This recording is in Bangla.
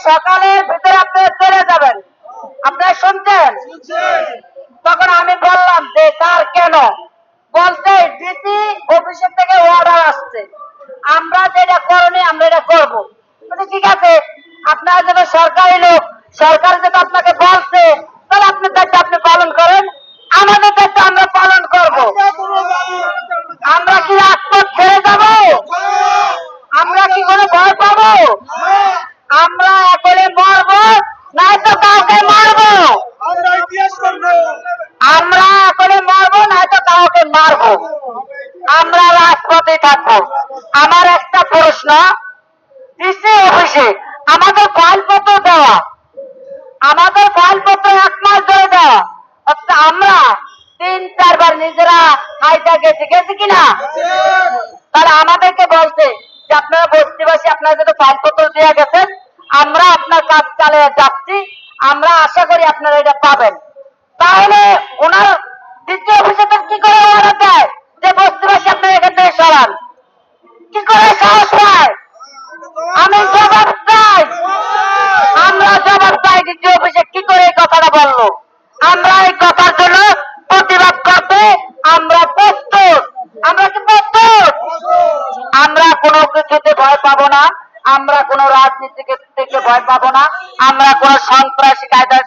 সকালের ভিতরে আপনারা চলে যাবেন। আপনারা শুনছেন? তখন আমি বললাম যে স্যার কেন? বলতে ডিসি অফিসের থেকে অর্ডার আসছে, আমরা যেটা করণীয় আমরা এটা করবো। ঠিক আছে, আপনারা যেটা সরকারি লোক, সরকার যেটা আপনাকে বলছে, তাহলে আপনার দায়িত্ব আপনি পালন করেন, আমাদের দায়িত্ব আমরা পালন করব। আমরা কি রাজপথ ছেড়ে যাব? আমরা কি কোনো ভয় পাবো? আমরা এখনই মরবো, নয়তো কাউকে মারবো। আমরা এখনই মরবো, নয়তো কাউকে মারবো। আমরা রাজপথে থাকবো। আমার একটা প্রশ্ন, ডিসি অফিসে আমাদের ফাইলপত্র দেওয়া, আমাদের ফাইলপত্র 1 মাস ধরে দেওয়া, আমরা 3-4 বার নিজেরা হাইটা গেছি কিনা? তাহলে আমাদেরকে বলছে যে আপনারা বস্তিবাসী, আপনারা যদি ফাইলপত্র দিয়ে গেছেন, আমরা আপনার কাজ চালিয়ে যাচ্ছি, আমরা আশা করি আপনারা এটা পাবেন। তাহলে ওনার দ্বিতীয় অফিসে কি করে অর্ডার দেয় যে বস্তিবাসী আপনারা এখান থেকে সরান? কি করে সাহস পায়? আমি জবাব চাই, আমরা জবাব চাই। দ্বিতীয় অফিসে কি করে এই কথাটা বললো? আমরা এই কথার জন্য প্রতিবাদ করতে আমরা প্রস্তুত। আমরা কি প্রস্তুত? আমরা কোনো কিছুতে ভয় পাবো না, আমরা কোনো রাজনীতি থেকে ভয় পাবো না, আমরা কোনো সন্ত্রাসী কায়দা